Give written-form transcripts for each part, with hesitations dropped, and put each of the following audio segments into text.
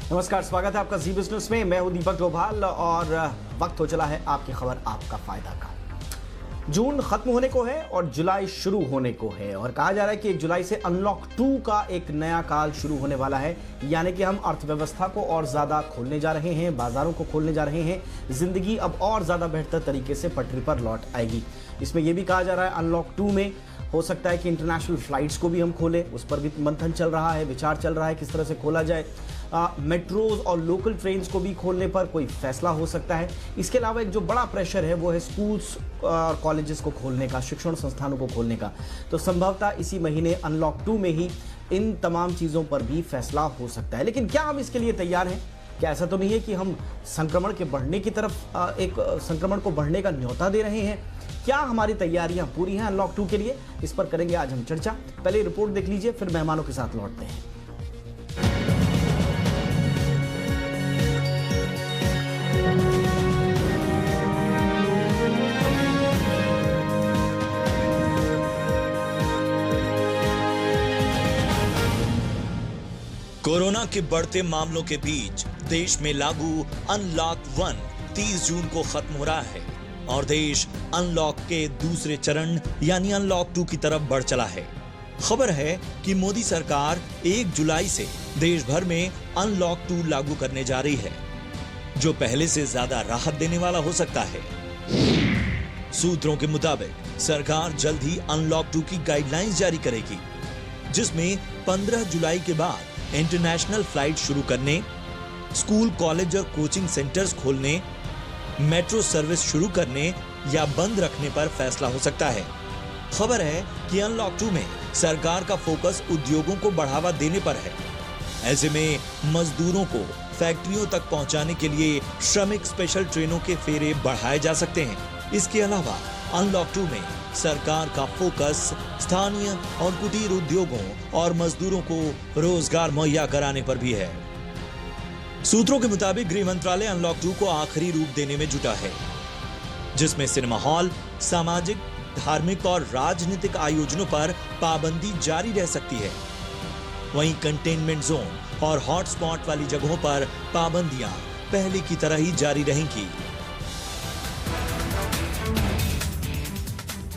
नमस्कार, स्वागत है आपका जी बिजनेस में। मैं हूं दीपक डोभाल और वक्त हो चला है आपकी खबर आपका फायदा का। जून खत्म होने को है और जुलाई शुरू होने को है और कहा जा रहा है कि 1 जुलाई से अनलॉक 2 का एक नया काल शुरू होने वाला है। यानी कि हम अर्थव्यवस्था को और ज्यादा खोलने जा रहे हैं, बाजारों को खोलने जा रहे हैं, जिंदगी अब और ज्यादा बेहतर तरीके से पटरी पर लौट आएगी। इसमें यह भी कहा जा रहा है अनलॉक 2 में हो सकता है कि इंटरनेशनल फ्लाइट्स को भी हम खोलें, उस पर भी मंथन चल रहा है, विचार चल रहा है किस तरह से खोला जाए। मेट्रोज और लोकल ट्रेन्स को भी खोलने पर कोई फैसला हो सकता है। इसके अलावा एक जो बड़ा प्रेशर है वो है स्कूल्स और कॉलेजेस को खोलने का, शिक्षण संस्थानों को खोलने का। तो संभवतः इसी महीने अनलॉक 2 में ही इन तमाम चीज़ों पर भी फैसला हो सकता है। लेकिन क्या हम इसके लिए तैयार हैं? क्या ऐसा तो नहीं है कि हम संक्रमण के बढ़ने की तरफ एक संक्रमण को बढ़ने का न्योता दे रहे हैं? क्या हमारी तैयारियां पूरी हैं अनलॉक 2 के लिए? इस पर करेंगे आज हम चर्चा। पहले रिपोर्ट देख लीजिए, फिर मेहमानों के साथ लौटते हैं। कोरोना के बढ़ते मामलों के बीच देश में लागू अनलॉक 1 30 जून को खत्म हो रहा है और देश अनलॉक के दूसरे चरण यानी अनलॉक 2 की तरफ बढ़ चला है। खबर है कि मोदी सरकार 1 जुलाई से देश भर में अनलॉक 2 लागू करने जा रही है, जो पहले से ज्यादा राहत देने वाला हो सकता है। सूत्रों के मुताबिक सरकार जल्द ही अनलॉक 2 की गाइडलाइंस जारी करेगी, जिसमें 15 जुलाई के बाद इंटरनेशनल फ्लाइट शुरू करने, स्कूल, कॉलेज और कोचिंग सेंटर्स खोलने, मेट्रो सर्विस शुरू करने या बंद रखने पर फैसला हो सकता है। खबर है कि अनलॉक 2 में सरकार का फोकस उद्योगों को बढ़ावा देने पर है। ऐसे में मजदूरों को फैक्ट्रियों तक पहुंचाने के लिए श्रमिक स्पेशल ट्रेनों के फेरे बढ़ाए जा सकते हैं। इसके अलावा अनलॉक 2 में सरकार का फोकस स्थानीय और कुटीर उद्योगों और मजदूरों को रोजगार मुहैया कराने पर भी है। सूत्रों के मुताबिक गृह मंत्रालय अनलॉक 2 को आखिरी रूप देने में जुटा है, जिसमें सिनेमा हॉल, सामाजिक, धार्मिक और राजनीतिक आयोजनों पर पाबंदी जारी रह सकती है। वहीं कंटेनमेंट जोन और हॉटस्पॉट वाली जगहों पर पाबंदियां पहले की तरह ही जारी रहेंगी।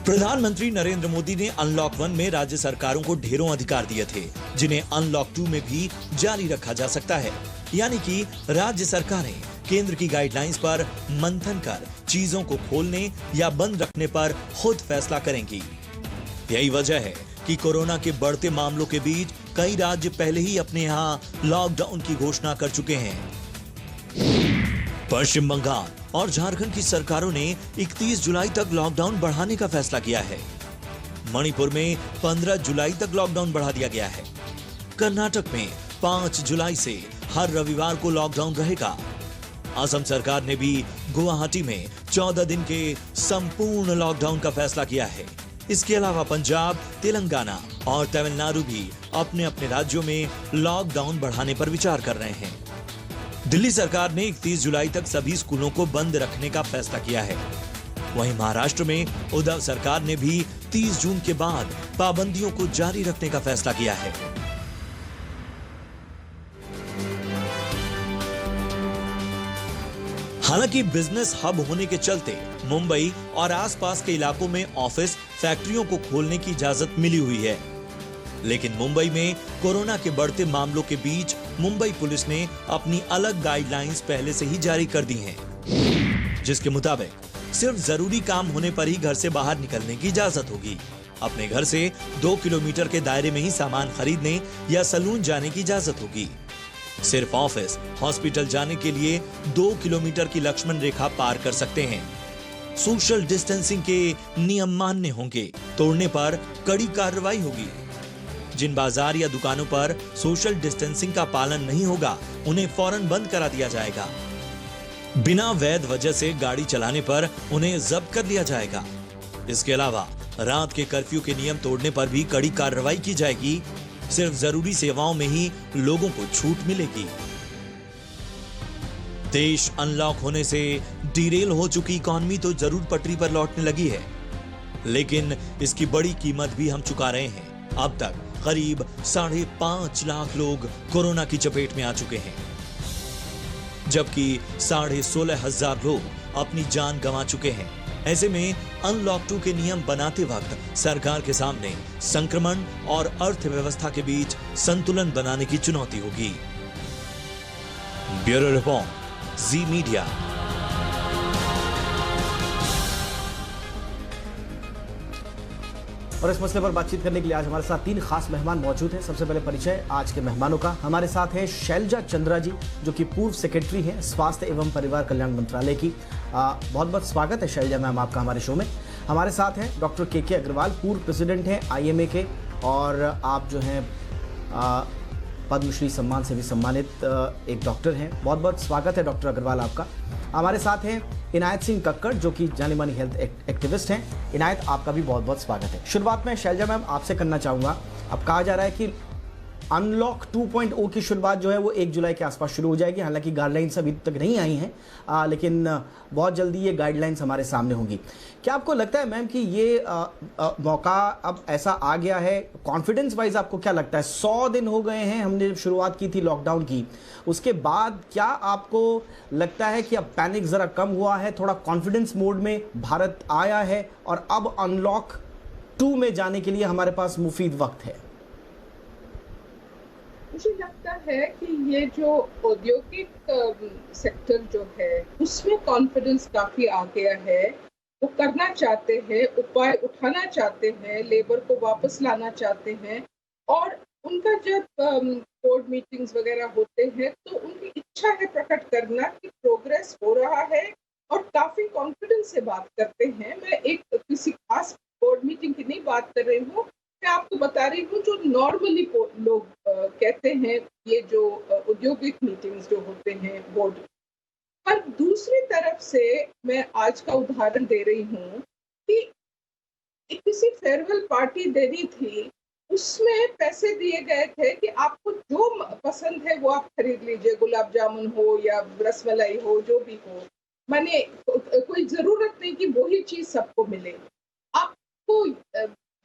प्रधानमंत्री नरेंद्र मोदी ने अनलॉक 1 में राज्य सरकारों को ढेरों अधिकार दिए थे, जिन्हें अनलॉक 2 में भी जारी रखा जा सकता है। यानी कि राज्य सरकारें केंद्र की गाइडलाइंस पर मंथन कर चीजों को खोलने या बंद रखने पर खुद फैसला करेंगी। यही वजह है कि कोरोना के बढ़ते मामलों के बीच कई राज्य पहले ही अपने यहाँ लॉकडाउन की घोषणा कर चुके हैं। पश्चिम बंगाल और झारखंड की सरकारों ने 31 जुलाई तक लॉकडाउन बढ़ाने का फैसला किया है। मणिपुर में 15 जुलाई तक लॉकडाउन बढ़ा दिया गया है। कर्नाटक में 5 जुलाई से हर रविवार को लॉकडाउन रहेगा। असम सरकार ने भी गुवाहाटी में 14 दिन के संपूर्ण लॉकडाउन का फैसला किया है। इसके अलावा पंजाब, तेलंगाना और तमिलनाडु भी अपने अपने राज्यों में लॉकडाउन बढ़ाने पर विचार कर रहे हैं। दिल्ली सरकार ने 31 जुलाई तक सभी स्कूलों को बंद रखने का फैसला किया है। वहीं महाराष्ट्र में उद्धव सरकार ने भी 30 जून के बाद पाबंदियों को जारी रखने का फैसला किया है। हालांकि बिजनेस हब होने के चलते मुंबई और आसपास के इलाकों में ऑफिस, फैक्ट्रियों को खोलने की इजाजत मिली हुई है, लेकिन मुंबई में कोरोना के बढ़ते मामलों के बीच मुंबई पुलिस ने अपनी अलग गाइडलाइंस पहले से ही जारी कर दी हैं, जिसके मुताबिक सिर्फ जरूरी काम होने पर ही घर से बाहर निकलने की इजाजत होगी। अपने घर से 2 किलोमीटर के दायरे में ही सामान खरीदने या सैलून जाने की इजाजत होगी। सिर्फ ऑफिस, हॉस्पिटल जाने के लिए 2 किलोमीटर की लक्ष्मण रेखा पार कर सकते हैं। सोशल डिस्टेंसिंग के नियम मान्य होंगे, तोड़ने पर कड़ी कार्रवाई होगी। जिन बाजार या दुकानों पर सोशल डिस्टेंसिंग का पालन नहीं होगा, उन्हें फौरन बंद करा दिया जाएगा। बिना वैध वजह से गाड़ी चलाने पर उन्हें जब्त कर लिया जाएगा। इसके अलावा रात के कर्फ्यू के नियम तोड़ने पर भी कड़ी कार्रवाई की जाएगी। सिर्फ जरूरी सेवाओं में ही लोगों को छूट मिलेगी। देश अनलॉक होने से डिरेल हो चुकी इकॉनमी तो जरूर पटरी पर लौटने लगी है, लेकिन इसकी बड़ी कीमत भी हम चुका रहे हैं। अब तक करीब 5.5 लाख लोग कोरोना की चपेट में आ चुके हैं। जबकि 16,500 लोग अपनी जान गंवा चुके हैं। ऐसे में अनलॉक 2 के नियम बनाते वक्त सरकार के सामने संक्रमण और अर्थव्यवस्था के बीच संतुलन बनाने की चुनौती होगी। ब्यूरो रिपोर्ट, जी मीडिया। और इस मसले पर बातचीत करने के लिए आज हमारे साथ 3 खास मेहमान मौजूद हैं। सबसे पहले परिचय आज के मेहमानों का। हमारे साथ है शैलजा चंद्रा जी, जो कि पूर्व सेक्रेटरी हैं स्वास्थ्य एवं परिवार कल्याण मंत्रालय की। बहुत बहुत स्वागत है शैलजा मैम आपका हमारे शो में। हमारे साथ हैं डॉक्टर के अग्रवाल, पूर्व प्रेसिडेंट हैं IMA के, और आप जो हैं पद्मश्री सम्मान से भी सम्मानित एक डॉक्टर हैं। बहुत बहुत स्वागत है डॉक्टर अग्रवाल आपका। हमारे साथ हैं इनायत सिंह कक्कड़, जो कि जानी मानी हेल्थ एक्टिविस्ट हैं। इनायत, आपका भी बहुत बहुत स्वागत है। शुरुआत में शैलजा मैम आपसे करना चाहूँगा। अब कहा जा रहा है कि अनलॉक 2.0 की शुरुआत जो है वो 1 जुलाई के आसपास शुरू हो जाएगी। हालांकि गाइडलाइंस अभी तक नहीं आई हैं, लेकिन बहुत जल्दी ये गाइडलाइंस हमारे सामने होंगी। क्या आपको लगता है मैम कि ये मौका अब ऐसा आ गया है? कॉन्फिडेंस वाइज आपको क्या लगता है? 100 दिन हो गए हैं हमने जब शुरुआत की थी लॉकडाउन की, उसके बाद क्या आपको लगता है कि अब पैनिक ज़रा कम हुआ है, थोड़ा कॉन्फिडेंस मोड में भारत आया है और अब अनलॉक 2 में जाने के लिए हमारे पास मुफीद वक्त है? मुझे लगता है कि ये जो औद्योगिक सेक्टर जो है उसमें कॉन्फिडेंस काफी आ गया है। वो करना चाहते हैं, उपाय उठाना चाहते हैं, लेबर को वापस लाना चाहते हैं, और उनका जब बोर्ड मीटिंग्स वगैरह होते हैं तो उनकी इच्छा है प्रकट करना कि प्रोग्रेस हो रहा है, और काफी कॉन्फिडेंस से बात करते हैं। मैं एक किसी खास बोर्ड मीटिंग की नहीं बात कर रही हूँ, मैं आपको बता रही हूँ जो नॉर्मली लोग कहते हैं, ये जो औद्योगिक मीटिंग्स जो होते हैं बोर्ड। पर दूसरी तरफ से मैं आज का उदाहरण दे रही हूँ कि किसी फेयरवेल पार्टी देनी थी, उसमें पैसे दिए गए थे कि आपको जो पसंद है वो आप खरीद लीजिए, गुलाब जामुन हो या रसमलाई हो, जो भी हो। माने कोई जरूरत नहीं कि वही चीज सबको मिले। आपको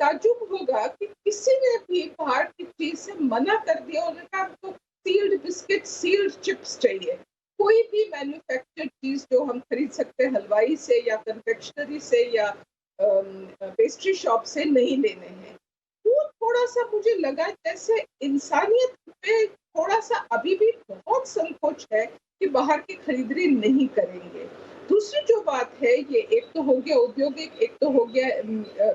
ताज्जुब होगा कि किसी ने भी बाहर की चीज से मना कर दिया। उन्होंने कहा हमको सील्ड बिस्किट, सील्ड चिप्स चाहिए। कोई भी मैन्युफैक्चर्ड चीज जो हम खरीद सकते हैं हलवाई से या कन्फेक्शनरी से या पेस्ट्री शॉप से नहीं लेने हैं। वो थोड़ा सा मुझे लगा जैसे इंसानियत पे थोड़ा सा अभी भी बहुत संकोच है कि बाहर की खरीदारी नहीं करेंगे। दूसरी जो बात है, ये एक तो हो गया औद्योगिक, एक तो हो गया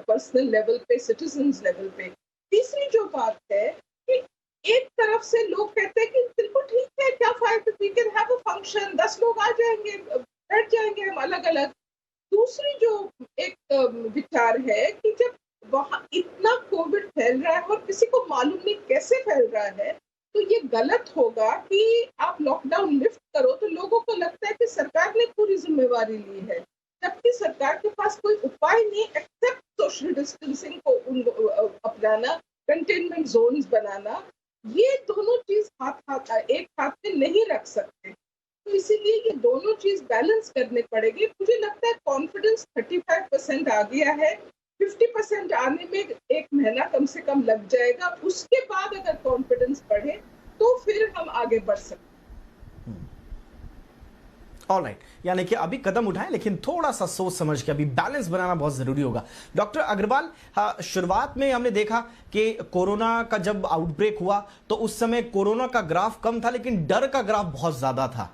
पर्सनल लेवल पे, सिटीजन्स लेवल पे। तीसरी जो बात है कि एक तरफ से लोग कहते हैं कि बिल्कुल ठीक है, क्या फायदा, we can have a function, 10 लोग आ जाएंगे, बैठ जाएंगे हम अलग अलग। दूसरी जो एक विचार है कि जब वहाँ इतना कोविड फैल रहा है और किसी को मालूम नहीं कैसे फैल रहा है, तो ये गलत होगा कि आप लॉकडाउन लिफ्ट करो तो लोगों को लगता है कि सरकार ने पूरी जिम्मेवारी ली है, जबकि सरकार के पास कोई उपाय नहीं एक्सेप्ट सोशल डिस्टेंसिंग को अपनाना, कंटेनमेंट जोन्स बनाना। ये दोनों चीज एक हाथ में नहीं रख सकते, तो इसीलिए ये दोनों चीज बैलेंस करने पड़ेगी। मुझे लगता है कॉन्फिडेंस 35% आ गया है, 50% आने में 1 महीना कम से कम लग जाएगा। उसके बाद अगर कॉन्फिडेंस बढ़े तो फिर हम आगे बढ़ सकते हैं। ऑलराइट, यानी कि अभी कदम उठाएं, लेकिन थोड़ा सा सोच समझ के अभी बैलेंस बनाना बहुत जरूरी होगा। डॉक्टर अग्रवाल, शुरुआत में हमने देखा कि कोरोना का जब आउटब्रेक हुआ तो उस समय कोरोना का ग्राफ कम था, लेकिन डर का ग्राफ बहुत ज्यादा था।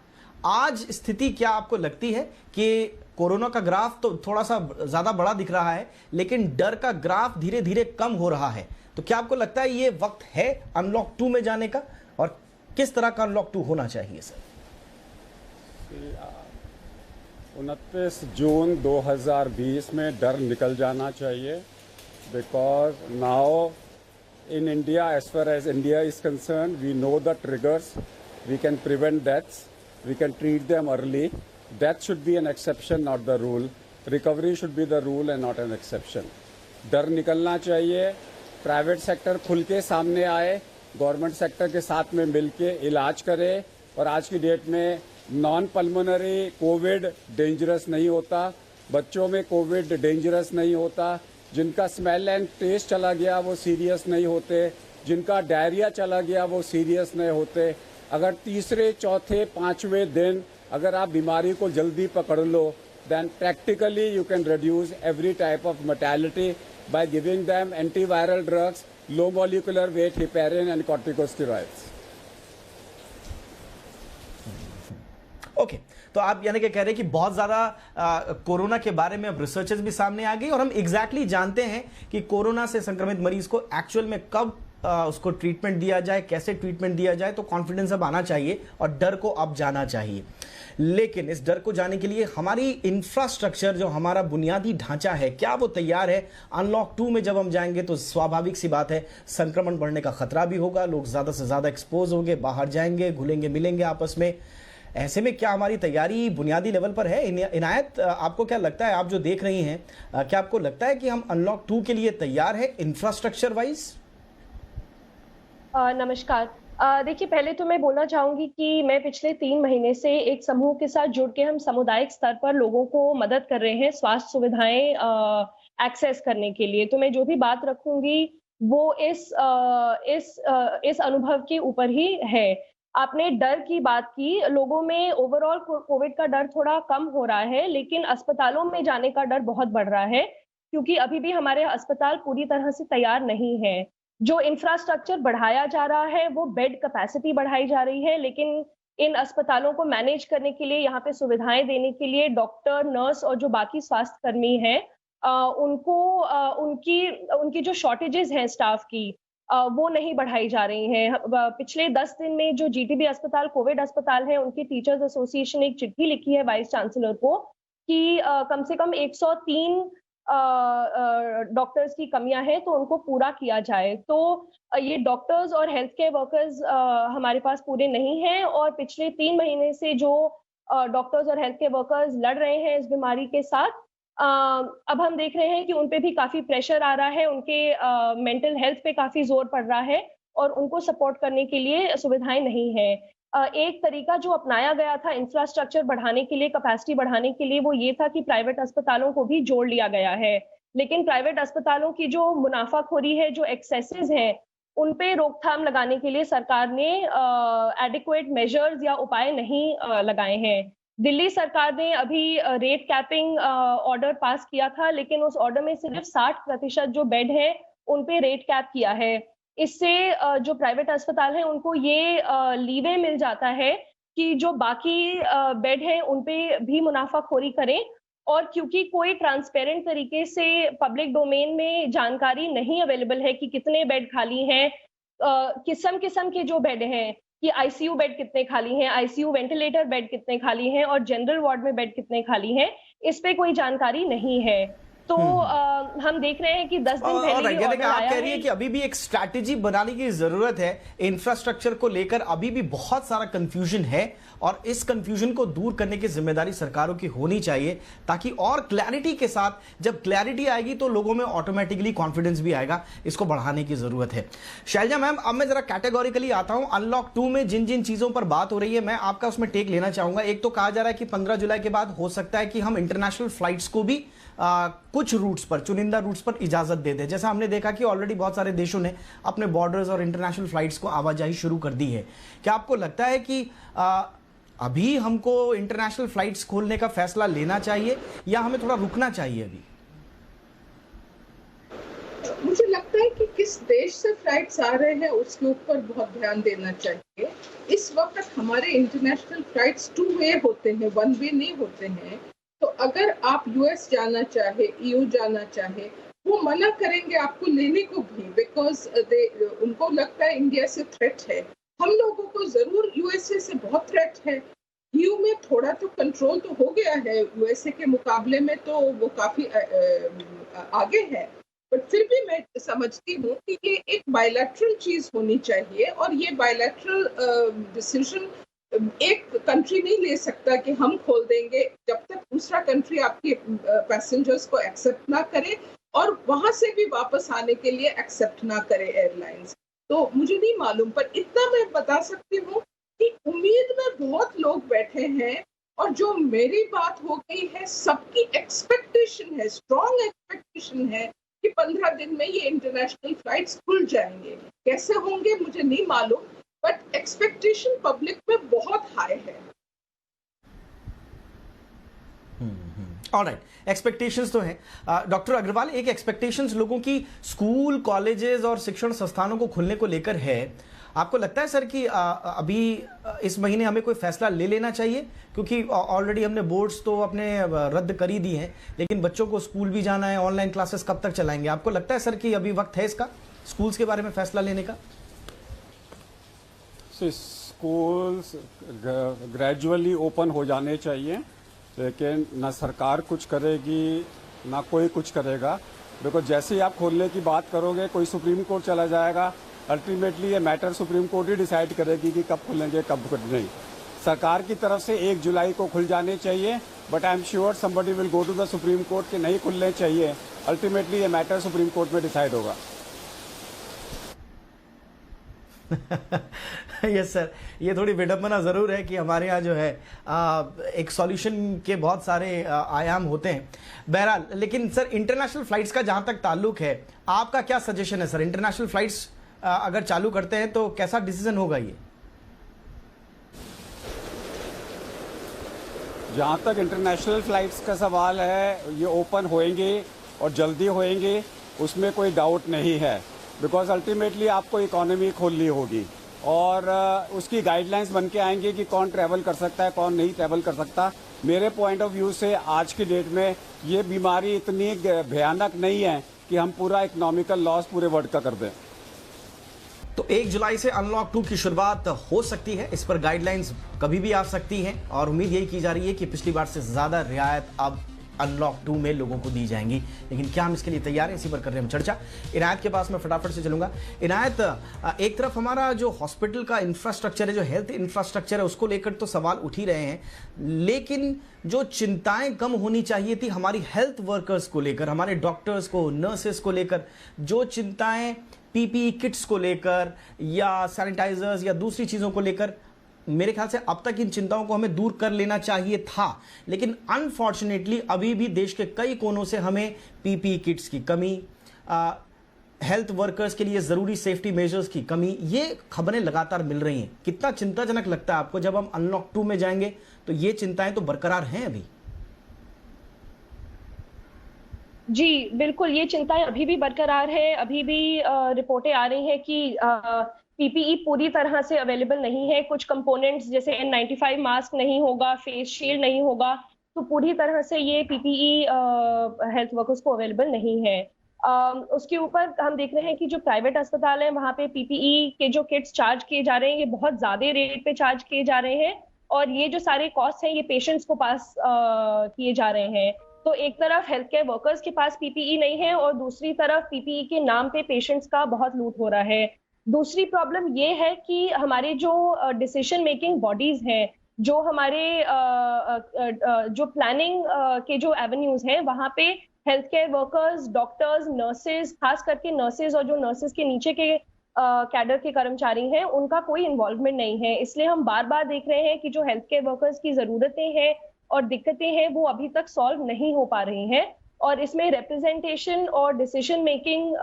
आज स्थिति क्या आपको लगती है कि कोरोना का ग्राफ तो थोड़ा सा ज्यादा बड़ा दिख रहा है, लेकिन डर का ग्राफ धीरे धीरे कम हो रहा है? तो क्या आपको लगता है ये वक्त है अनलॉक 2 में जाने का, और किस तरह का अनलॉक 2 होना चाहिए सर? 29 जून 2020 में डर निकल जाना चाहिए, because now in India, as far as India is concern, we know the triggers, we can prevent deaths, we can treat them early. That should be an exception, not the rule. Recovery should be the rule and not an exception. डर निकलना चाहिए, private sector खुल के सामने आए, government sector के साथ में मिलके इलाज करे। और आज की डेट में नॉन पल्मोनरी कोविड डेंजरस नहीं होता, बच्चों में कोविड डेंजरस नहीं होता, जिनका स्मेल एंड टेस्ट चला गया वो सीरियस नहीं होते, जिनका डायरिया चला गया वो सीरियस नहीं होते। अगर तीसरे, चौथे, पांचवें दिन अगर आप बीमारी को जल्दी पकड़ लो, then practically you can reduce every type of mortality by giving them antiviral drugs, low molecular weight heparin and corticosteroids. Okay तो आप यानी कि कह रहे हैं कि बहुत ज़्यादा कोरोना के बारे में अब रिसर्चेस भी सामने आ गई और हम एग्जैक्टली जानते हैं कि कोरोना से संक्रमित मरीज को एक्चुअल में कब उसको ट्रीटमेंट दिया जाए, कैसे ट्रीटमेंट दिया जाए। तो कॉन्फिडेंस अब आना चाहिए और डर को अब जाना चाहिए। लेकिन इस डर को जाने के लिए हमारी इंफ्रास्ट्रक्चर, जो हमारा बुनियादी ढांचा है, क्या वो तैयार है? अनलॉक 2 में जब हम जाएंगे तो स्वाभाविक सी बात है संक्रमण बढ़ने का खतरा भी होगा, लोग ज़्यादा से ज़्यादा एक्सपोज होंगे, बाहर जाएंगे, घुलेंगे मिलेंगे आपस में। ऐसे में क्या हमारी तैयारी बुनियादी लेवल पर है? इनायत, आपको क्या लगता है, आप जो देख रही हैं, क्या आपको लगता है कि हम अनलॉक 2 के लिए तैयार है इंफ्रास्ट्रक्चर वाइज? नमस्कार। देखिए, पहले तो मैं बोलना चाहूंगी कि मैं पिछले 3 महीने से एक समूह के साथ जुड़ के हम सामुदायिक स्तर पर लोगों को मदद कर रहे हैं स्वास्थ्य सुविधाएं एक्सेस करने के लिए। तो मैं जो भी बात रखूंगी वो इस अनुभव के ऊपर ही है। आपने डर की बात की, लोगों में ओवरऑल कोविड का डर थोड़ा कम हो रहा है, लेकिन अस्पतालों में जाने का डर बहुत बढ़ रहा है क्योंकि अभी भी हमारे अस्पताल पूरी तरह से तैयार नहीं है। जो इंफ्रास्ट्रक्चर बढ़ाया जा रहा है वो बेड कैपेसिटी बढ़ाई जा रही है, लेकिन इन अस्पतालों को मैनेज करने के लिए, यहाँ पे सुविधाएं देने के लिए डॉक्टर, नर्स और जो बाकी स्वास्थ्य कर्मी हैं उनकी जो शॉर्टेजेस हैं स्टाफ की, वो नहीं बढ़ाई जा रही हैं। पिछले 10 दिन में जो जीटीबी अस्पताल कोविड अस्पताल है, उनकी टीचर्स एसोसिएशन ने एक चिट्ठी लिखी है वाइस चांसलर को कि कम से कम 103 डॉक्टर्स की कमियां हैं तो उनको पूरा किया जाए। तो ये डॉक्टर्स और हेल्थ केयर वर्कर्स हमारे पास पूरे नहीं हैं और पिछले 3 महीने से जो डॉक्टर्स और हेल्थ केयर वर्कर्स लड़ रहे हैं इस बीमारी के साथ, अब हम देख रहे हैं कि उन पे भी काफी प्रेशर आ रहा है, उनके मेंटल हेल्थ पे काफी जोर पड़ रहा है और उनको सपोर्ट करने के लिए सुविधाएं नहीं है। एक तरीका जो अपनाया गया था इंफ्रास्ट्रक्चर बढ़ाने के लिए, कैपेसिटी बढ़ाने के लिए, वो ये था कि प्राइवेट अस्पतालों को भी जोड़ लिया गया है। लेकिन प्राइवेट अस्पतालों की जो मुनाफाखोरी है, जो एक्सेसेस हैं, उन पे रोकथाम लगाने के लिए सरकार ने एडिक्वेट मेजर्स या उपाय नहीं लगाए हैं। दिल्ली सरकार ने अभी रेट कैपिंग ऑर्डर पास किया था, लेकिन उस ऑर्डर में सिर्फ 60% जो बेड है उन पे रेट कैप किया है। इससे जो प्राइवेट अस्पताल हैं उनको ये लीवे मिल जाता है कि जो बाकी बेड हैं उन पे भी मुनाफाखोरी करें, और क्योंकि कोई ट्रांसपेरेंट तरीके से पब्लिक डोमेन में जानकारी नहीं अवेलेबल है कि कितने बेड खाली हैं, किस्म के जो बेड हैं कि आईसीयू बेड कितने खाली हैं, आईसीयू वेंटिलेटर बेड कितने खाली हैं और जनरल वार्ड में बेड कितने खाली हैं, इस पे कोई जानकारी नहीं है। तो हम देख रहे हैं कि 10 दिन पहले ही ऑर्डर आप आया कह रही है कि अभी भी एक स्ट्रैटेजी बनाने की जरूरत है। इंफ्रास्ट्रक्चर को लेकर अभी भी बहुत सारा कंफ्यूजन है और इस कंफ्यूजन को दूर करने की जिम्मेदारी सरकारों की होनी चाहिए, ताकि और क्लैरिटी के साथ, जब क्लैरिटी आएगी तो लोगों में ऑटोमेटिकली कॉन्फिडेंस भी आएगा। इसको बढ़ाने की जरूरत है। शैलजा मैम, अब मैं जरा कैटेगोरिकली आता हूं। अनलॉक 2 में जिन जिन चीजों पर बात हो रही है, मैं आपका उसमें टेक लेना चाहूंगा। एक तो कहा जा रहा है कि 15 जुलाई के बाद हो सकता है कि हम इंटरनेशनल फ्लाइट्स को भी कुछ रूट्स पर, चुनिंदा रूट्स पर इजाजत दे दे। जैसा हमने देखा कि ऑलरेडी बहुत सारे देशों ने अपने बॉर्डर्स और इंटरनेशनल फ्लाइट्स को आवाजाही शुरू कर दी है। क्या आपको लगता है कि अभी हमको इंटरनेशनल फ्लाइट्स खोलने का फैसला लेना चाहिए या हमें थोड़ा रुकना चाहिए? अभी मुझे लगता है कि किस देश से फ्लाइट्स आ रहे हैं उसके ऊपर बहुत ध्यान देना चाहिए। इस वक्त हमारे इंटरनेशनल फ्लाइट्स 2 वे होते हैं, 1 वे नहीं होते हैं। तो अगर आप यूएस जाना चाहे, ईयू जाना चाहे, वो मना करेंगे आपको लेने को भी, बिकॉज उनको लगता है इंडिया से थ्रेट है। हम लोगों को जरूर यूएसए से बहुत थ्रेट है। ईयू में थोड़ा तो कंट्रोल तो हो गया है, यूएसए के मुकाबले में तो वो काफी आगे है, बट फिर भी मैं समझती हूँ कि ये एक बायलैटरल चीज होनी चाहिए और ये बायलैटरल डिसीजन एक कंट्री नहीं ले सकता कि हम खोल देंगे जब तक दूसरा कंट्री आपके पैसेंजर्स को एक्सेप्ट ना करे और वहां से भी वापस आने के लिए एक्सेप्ट ना करे एयरलाइंस। तो मुझे नहीं मालूम, पर इतना मैं बता सकती हूँ कि उम्मीद में बहुत लोग बैठे हैं और जो मेरी बात हो गई है, सबकी एक्सपेक्टेशन है, स्ट्रॉन्ग एक्सपेक्टेशन है कि 15 दिन में ये इंटरनेशनल फ्लाइट्स खुल जाएंगे। कैसे होंगे मुझे नहीं मालूम, बट एक्सपेक्टेशन पब्लिक में बहुत हाई है। ऑलराइट, एक्सपेक्टेशंस तो हैं। डॉक्टर अग्रवाल, एक एक्सपेक्टेशंस लोगों की स्कूल, कॉलेजेस और शिक्षण संस्थानों को खुलने को लेकर है। आपको लगता है सर कि अभी इस महीने हमें कोई फैसला ले लेना चाहिए, क्योंकि ऑलरेडी हमने बोर्ड्स तो अपने रद्द कर ही दिए हैं, लेकिन बच्चों को स्कूल भी जाना है, ऑनलाइन क्लासेस कब तक चलाएंगे? आपको लगता है सर कि अभी वक्त है इसका, स्कूल्स के बारे में फैसला लेने का? स्कूल्स ग्रेजुअली ओपन हो जाने चाहिए, लेकिन ना सरकार कुछ करेगी ना कोई कुछ करेगा। बिकॉज जैसे ही आप खोलने की बात करोगे कोई सुप्रीम कोर्ट चला जाएगा, अल्टीमेटली ये मैटर सुप्रीम कोर्ट ही डिसाइड करेगी कि कब खुलेंगे कब नहीं। सरकार की तरफ से 1 जुलाई को खुल जाने चाहिए, but I am sure somebody will go to the Supreme Court कि नहीं खुलने चाहिए। अल्टीमेटली ये मैटर सुप्रीम कोर्ट में डिसाइड होगा। यस सर, ये थोड़ी विडंबना ज़रूर है कि हमारे यहाँ जो है एक सॉल्यूशन के बहुत सारे आयाम होते हैं। बहरहाल, लेकिन सर इंटरनेशनल फ्लाइट्स का जहाँ तक ताल्लुक है, आपका क्या सजेशन है सर? इंटरनेशनल फ्लाइट्स अगर चालू करते हैं तो कैसा डिसीजन होगा ये? जहाँ तक इंटरनेशनल फ्लाइट्स का सवाल है, ये ओपन होएंगे और जल्दी होएंगे, उसमें कोई डाउट नहीं है। बिकॉज अल्टीमेटली आपको इकोनॉमी खोलनी होगी और उसकी गाइडलाइंस बन के आएंगे कि कौन ट्रैवल कर सकता है, कौन नहीं ट्रैवल कर सकता। मेरे पॉइंट ऑफ व्यू से आज की डेट में ये बीमारी इतनी भयानक नहीं है कि हम पूरा इकोनॉमिकल लॉस पूरे वर्ल्ड का कर दें। तो 1 जुलाई से अनलॉक 2 की शुरुआत हो सकती है, इस पर गाइडलाइंस कभी भी आ सकती हैं और उम्मीद यही की जा रही है कि पिछली बार से ज़्यादा रियायत अब अनलॉक 2 में लोगों को दी जाएंगी। लेकिन क्या हम इसके लिए तैयार हैं, इसी पर कर रहे हैं हम चर्चा। इनायत के पास मैं फटाफट से चलूंगा। इनायत, एक तरफ हमारा जो हॉस्पिटल का इंफ्रास्ट्रक्चर है, जो हेल्थ इंफ्रास्ट्रक्चर है, उसको लेकर तो सवाल उठ ही रहे हैं, लेकिन जो चिंताएं कम होनी चाहिए थी हमारी हेल्थ वर्कर्स को लेकर, हमारे डॉक्टर्स को, नर्सेस को लेकर, जो चिंताएं पीपीई किट्स को लेकर या सैनिटाइजर्स या दूसरी चीज़ों को लेकर, मेरे ख्याल से अब तक इन चिंताओं को हमें दूर कर लेना चाहिए था। लेकिन अनफॉर्चुनेटली अभी भी देश के कई कोनों से हमें पीपीई किट्स की कमी, हेल्थ वर्कर्स के लिए ज़रूरी सेफ्टी मेजर्स की कमी, ये खबरें लगातार मिल रही हैं। कितना चिंताजनक लगता है आपको जब हम अनलॉक 2 में जाएंगे तो ये चिंताएं तो बरकरार हैं अभी? जी बिल्कुल, ये चिंताएं अभी भी बरकरार है। अभी भी रिपोर्टें आ रही हैं कि पीपीई पूरी तरह से अवेलेबल नहीं है। कुछ कंपोनेंट्स जैसे N95 मास्क नहीं होगा, फेस शील्ड नहीं होगा, तो पूरी तरह से ये पीपीई हेल्थ वर्कर्स को अवेलेबल नहीं है। उसके ऊपर हम देख रहे हैं कि जो प्राइवेट अस्पताल हैं वहाँ पे पीपीई के जो किट्स चार्ज किए जा रहे हैं, ये बहुत ज़्यादा रेट पे चार्ज किए जा रहे हैं और ये जो सारे कॉस्ट हैं ये पेशेंट्स को पास किए जा रहे हैं। तो एक तरफ हेल्थ केयर वर्कर्स के पास पीपीई नहीं है और दूसरी तरफ पीपीई के नाम पे पेशेंट्स का बहुत लूट हो रहा है। दूसरी प्रॉब्लम ये है कि हमारे जो डिसीजन मेकिंग बॉडीज हैं, जो हमारे जो प्लानिंग के जो एवेन्यूज हैं, वहाँ पे health care workers, doctors, nurses, खास करके नर्सेज और जो नर्सेज के नीचे के कैडर के कर्मचारी हैं, उनका कोई इन्वॉल्वमेंट नहीं है। इसलिए हम बार बार देख रहे हैं कि जो हेल्थ केयर वर्कर्स की ज़रूरतें हैं और दिक्कतें हैं वो अभी तक सॉल्व नहीं हो पा रही हैं और इसमें रिप्रेजेंटेशन और डिसीजन मेकिंग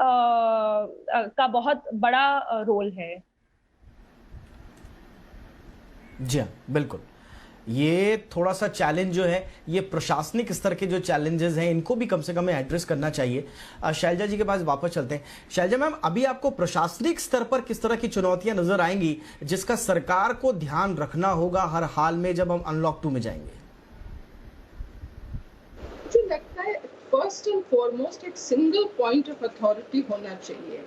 का बहुत बड़ा रोल है। जी हाँ, बिल्कुल। ये थोड़ा सा चैलेंज जो है, ये प्रशासनिक स्तर के जो चैलेंजेस हैं इनको भी कम से कम एड्रेस करना चाहिए। शैलजा जी के पास वापस चलते हैं। शैलजा मैम, अभी आपको प्रशासनिक स्तर पर किस तरह की चुनौतियां नजर आएंगी जिसका सरकार को ध्यान रखना होगा हर हाल में जब हम अनलॉक 2 में जाएंगे? मुझे लगता है फर्स्ट एंड फॉरमोस्ट एक सिंगल पॉइंट ऑफ अथॉरिटी होना चाहिए।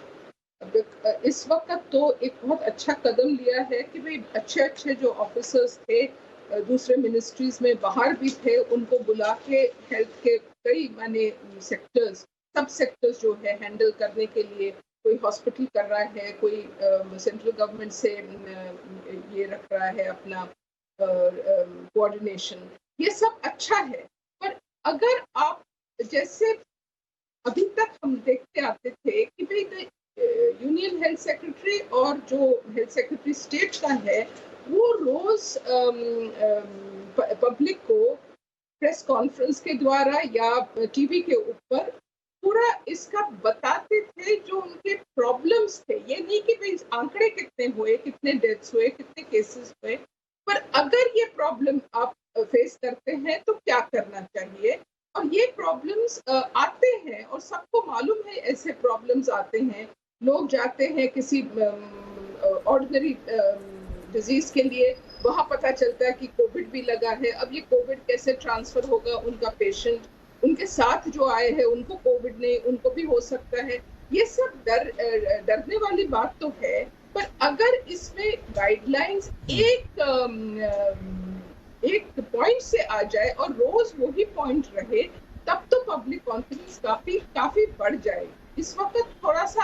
इस वक्त तो एक बहुत अच्छा कदम लिया है कि भाई अच्छे जो ऑफिसर्स थे दूसरे मिनिस्ट्रीज में बाहर भी थे, उनको बुला के हेल्थ के कई माने सेक्टर्स, सब सेक्टर्स जो है हैंडल करने के लिए, कोई हॉस्पिटल कर रहा है, कोई सेंट्रल गवर्नमेंट से ये रख रहा है अपना कोऑर्डिनेशन, ये सब अच्छा है। पर अगर आप जैसे अभी तक हम देखते आते थे कि भाई यूनियन हेल्थ सेक्रेटरी और जो हेल्थ सेक्रेटरी स्टेट का है वो रोज पब्लिक को प्रेस कॉन्फ्रेंस के द्वारा या टीवी के ऊपर पूरा इसका बताते थे थे जो उनके प्रॉब्लम्स थे। ये नहीं कि भाई आंकड़े कितने हुए, कितने डेथ्स हुए, कितने केसेस हुए, पर अगर ये प्रॉब्लम आप फेस करते हैं तो क्या करना चाहिए। और ये प्रॉब्लम्स आते हैं और सबको मालूम है ऐसे प्रॉब्लम्स आते हैं। लोग जाते हैं किसी ऑर्डिनरी डिजीज के लिए, वहाँ पता चलता है कि कोविड भी लगा है। अब ये कोविड कैसे ट्रांसफर होगा, उनका पेशेंट, उनके साथ जो आए हैं उनको कोविड नहीं, उनको भी हो सकता है। ये सब डरने वाली बात तो है, पर अगर इसमें गाइडलाइंस एक पॉइंट से आ जाए और रोज वही पॉइंट रहे, तब तो पब्लिक कॉन्फिडेंस काफी बढ़ जाए। इस वक्त थोड़ा सा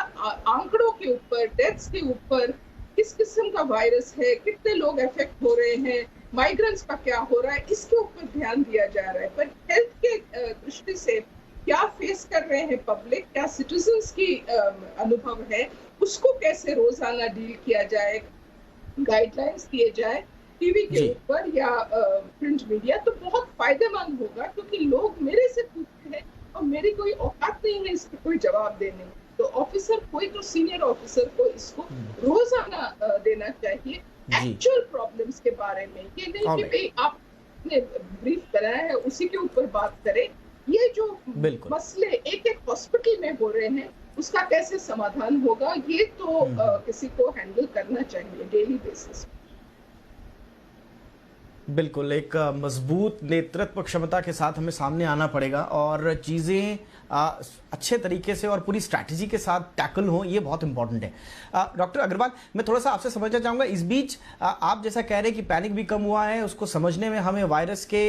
आंकड़ों के ऊपर, डेथ्स के ऊपर, किस किस्म का वायरस है, कितने लोग इफेक्ट हो रहे हैं, माइग्रेंट्स का क्या हो रहा है, इसके ऊपर ध्यान दिया जा रहा है। पर हेल्थ के दृष्टि से क्या फेस कर रहे हैं पब्लिक, क्या सिटीजन्स की अनुभव है, उसको कैसे रोजाना डील किया जाए, गाइडलाइंस दिए जाए टीवी के ऊपर या प्रिंट मीडिया, तो बहुत फायदेमंद होगा। क्योंकि लोग मेरे से पूछते हैं और मेरी कोई औकात नहीं है इसको कोई जवाब देने, तो ऑफिसर, कोई तो सीनियर ऑफिसर को इसको रोजाना देना चाहिए एक्चुअल प्रॉब्लम्स के बारे में। ये नहीं कि भाई आपने ब्रीफ बनाया है उसी के ऊपर बात करें। ये जो मसले एक एक हॉस्पिटल में हो रहे हैं उसका कैसे समाधान होगा, ये तो किसी को हैंडल करना चाहिए डेली बेसिस। बिल्कुल, एक मजबूत नेतृत्व क्षमता के साथ हमें सामने आना पड़ेगा और चीज़ें अच्छे तरीके से और पूरी स्ट्रैटेजी के साथ टैकल हो, ये बहुत इंपॉर्टेंट है। डॉक्टर अग्रवाल, मैं थोड़ा सा आपसे समझना चाहूँगा, इस बीच आप जैसा कह रहे हैं कि पैनिक भी कम हुआ है, उसको समझने में हमें, वायरस के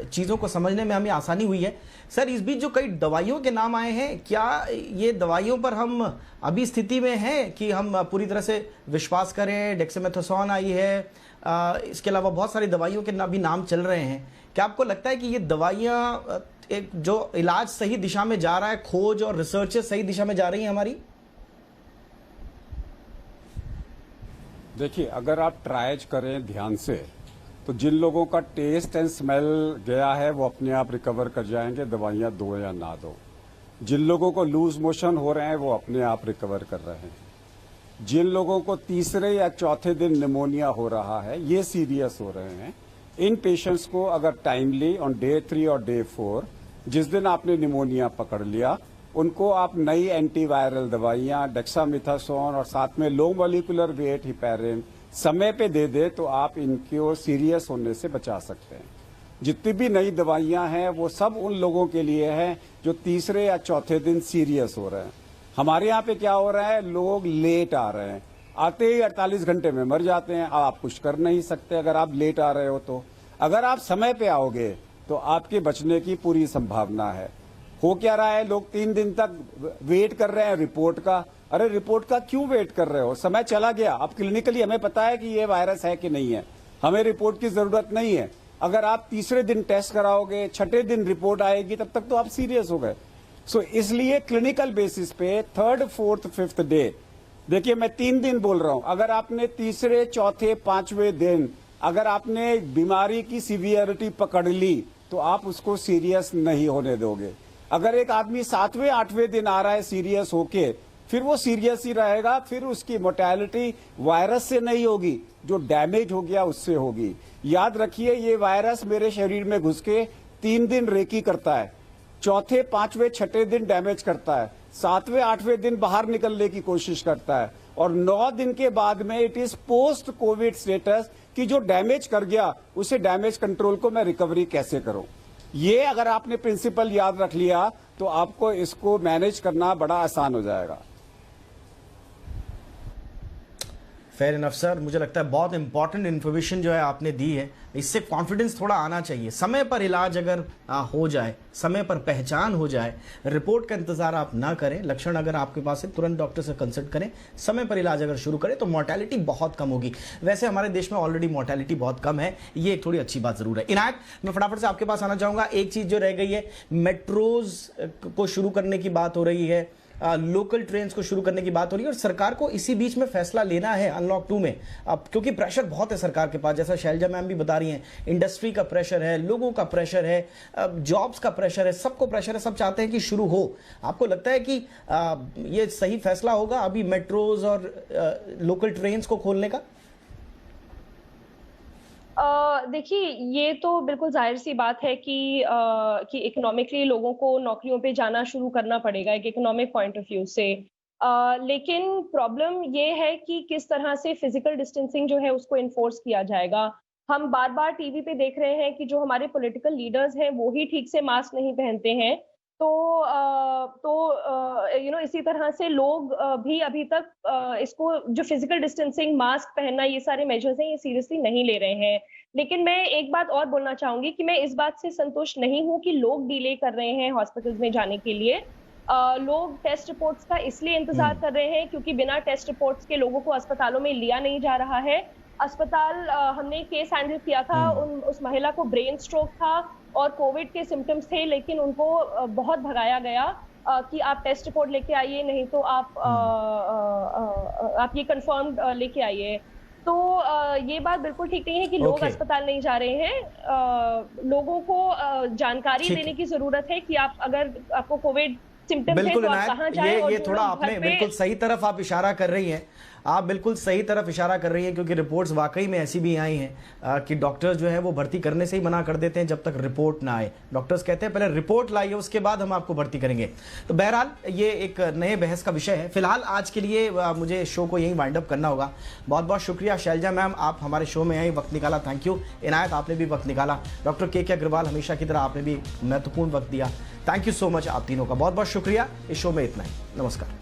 चीज़ों को समझने में हमें आसानी हुई है। सर, इस बीच जो कई दवाइयों के नाम आए हैं, क्या ये दवाइयों पर हम अभी स्थिति में हैं कि हम पूरी तरह से विश्वास करें? डेक्सामेथासोन आई है, इसके अलावा बहुत सारी दवाइयों के भी नाम चल रहे हैं। क्या आपको लगता है कि ये दवाइयाँ एक जो इलाज सही दिशा में जा रहा है, खोज और रिसर्च सही दिशा में जा रही है हमारी? देखिए, अगर आप ट्राइज करें ध्यान से तो जिन लोगों का टेस्ट एंड स्मेल गया है वो अपने आप रिकवर कर जाएंगे, दवाइयां दो या ना दो। जिन लोगों को लूज मोशन हो रहे हैं वो अपने आप रिकवर कर रहे हैं। जिन लोगों को तीसरे या चौथे दिन निमोनिया हो रहा है, ये सीरियस हो रहे हैं, इन पेशेंट्स को अगर टाइमली ऑन डे 3 और डे 4, जिस दिन आपने निमोनिया पकड़ लिया, उनको आप नई एंटीवायरल दवाइयां, डेक्सामेथासोन और साथ में लो मॉलिक्यूलर वेट हिपैरिन समय पे दे दे तो आप इनको सीरियस होने से बचा सकते हैं। जितनी भी नई दवाइयां हैं वो सब उन लोगों के लिए हैं जो तीसरे या चौथे दिन सीरियस हो रहे हैं। हमारे यहाँ पे क्या हो रहा है, लोग लेट आ रहे हैं, आते ही 48 घंटे में मर जाते हैं। आप कुछ कर नहीं सकते अगर आप लेट आ रहे हो तो। अगर आप समय पे आओगे तो आपके बचने की पूरी संभावना है। हो क्या रहा है, लोग 3 दिन तक वेट कर रहे हैं रिपोर्ट का। अरे रिपोर्ट का क्यों वेट कर रहे हो, समय चला गया। अब क्लिनिकली हमें पता है कि ये वायरस है कि नहीं है, हमें रिपोर्ट की जरूरत नहीं है। अगर आप तीसरे दिन टेस्ट कराओगे, छठे दिन रिपोर्ट आएगी, तब तक तो आप सीरियस हो गए। सो इसलिए क्लिनिकल बेसिस पे 3rd, 4th, 5th डे, देखिए मैं 3 दिन बोल रहा हूं, अगर आपने तीसरे, चौथे, 5वें दिन अगर आपने बीमारी की सीवियरिटी पकड़ ली तो आप उसको सीरियस नहीं होने दोगे। अगर एक आदमी 7वें, 8वें दिन आ रहा है सीरियस होके, फिर वो सीरियस ही रहेगा, फिर उसकी मोर्टेलिटी वायरस से नहीं होगी, जो डैमेज हो गया उससे होगी। याद रखिए, ये वायरस मेरे शरीर में घुस के 3 दिन रेकी करता है, चौथे, 5वें, 6ठे दिन डैमेज करता है, 7वें, 8वें दिन बाहर निकलने की कोशिश करता है, और 9 दिन के बाद में it is post Covid status कि जो डैमेज कर गया उसे डैमेज कंट्रोल को मैं रिकवरी कैसे करूं। ये अगर आपने प्रिंसिपल याद रख लिया तो आपको इसको मैनेज करना बड़ा आसान हो जाएगा। फेयर इनफ सर, मुझे लगता है बहुत इंपॉर्टेंट इन्फॉर्मेशन जो है आपने दी है। इससे कॉन्फिडेंस थोड़ा आना चाहिए। समय पर इलाज अगर हो जाए, समय पर पहचान हो जाए, रिपोर्ट का इंतजार आप ना करें, लक्षण अगर आपके पास है तुरंत डॉक्टर से कंसल्ट करें, समय पर इलाज अगर शुरू करें तो मोर्टेलिटी बहुत कम होगी। वैसे हमारे देश में ऑलरेडी मोर्टेलिटी बहुत कम है, ये एक थोड़ी अच्छी बात जरूर है। इनायत, मैं फटाफट से आपके पास आना चाहूंगा। एक चीज जो रह गई है, मेट्रोज को शुरू करने की बात हो रही है, लोकल ट्रेन्स को शुरू करने की बात हो रही है और सरकार को इसी बीच में फैसला लेना है अनलॉक 2 में, अब क्योंकि प्रेशर बहुत है सरकार के पास, जैसा शैलजा मैम भी बता रही हैं, इंडस्ट्री का प्रेशर है, लोगों का प्रेशर है, जॉब्स का प्रेशर है, सबको प्रेशर है, सब चाहते हैं कि शुरू हो। आपको लगता है कि ये सही फैसला होगा अभी मेट्रोज और लोकल ट्रेन्स को खोलने का? देखिए, ये तो बिल्कुल जाहिर सी बात है कि इकोनॉमिकली लोगों को नौकरियों पे जाना शुरू करना पड़ेगा एक इकोनॉमिक पॉइंट ऑफ व्यू से। लेकिन प्रॉब्लम ये है कि किस तरह से फिजिकल डिस्टेंसिंग जो है उसको इन्फोर्स किया जाएगा। हम बार-बार टीवी पे देख रहे हैं कि जो हमारे पॉलिटिकल लीडर्स हैं वो ही ठीक से मास्क नहीं पहनते हैं। इसी तरह से लोग भी अभी तक इसको जो फिजिकल डिस्टेंसिंग, मास्क पहनना, ये सारे मेजर्स हैं, ये सीरियसली नहीं ले रहे हैं। लेकिन मैं एक बात और बोलना चाहूंगी कि मैं इस बात से संतुष्ट नहीं हूं कि लोग डिले कर रहे हैं हॉस्पिटल्स में जाने के लिए। लोग टेस्ट रिपोर्ट्स का इसलिए इंतजार कर रहे हैं क्योंकि बिना टेस्ट रिपोर्ट्स के लोगों को अस्पतालों में लिया नहीं जा रहा है। अस्पताल, हमने केस हैंडल किया था, उस महिला को ब्रेन स्ट्रोक था और कोविड के सिम्टम्स थे, लेकिन उनको बहुत भगाया गया कि आप टेस्ट रिपोर्ट लेके आइए, नहीं तो आप ये कंफर्म लेके आइए। तो ये बात बिल्कुल ठीक नहीं है कि लोग अस्पताल नहीं जा रहे हैं। लोगों को जानकारी देने की जरूरत है कि आप, अगर आपको कोविड सिम्टम्स है तो आप कहां जाएं। ये थोड़ा आपने बिल्कुल सही तरफ आप इशारा कर रही हैं, आप बिल्कुल सही तरफ इशारा कर रही हैं, क्योंकि रिपोर्ट्स वाकई में ऐसी भी आई हैं कि डॉक्टर्स जो है वो भर्ती करने से ही मना कर देते हैं जब तक रिपोर्ट ना आए। डॉक्टर्स कहते हैं पहले रिपोर्ट लाइए, उसके बाद हम आपको भर्ती करेंगे। तो बहरहाल ये एक नए बहस का विषय है। फिलहाल आज के लिए मुझे शो को यहीं वाइंड अप करना होगा। बहुत बहुत शुक्रिया शैलजा मैम, आप हमारे शो में आई, वक्त निकाला, थैंक यू। इनायत, आपने भी वक्त निकाला। डॉक्टर के अग्रवाल, हमेशा की तरह आपने भी महत्वपूर्ण वक्त दिया। थैंक यू सो मच आप तीनों का, बहुत बहुत शुक्रिया। इस शो में इतना ही, नमस्कार।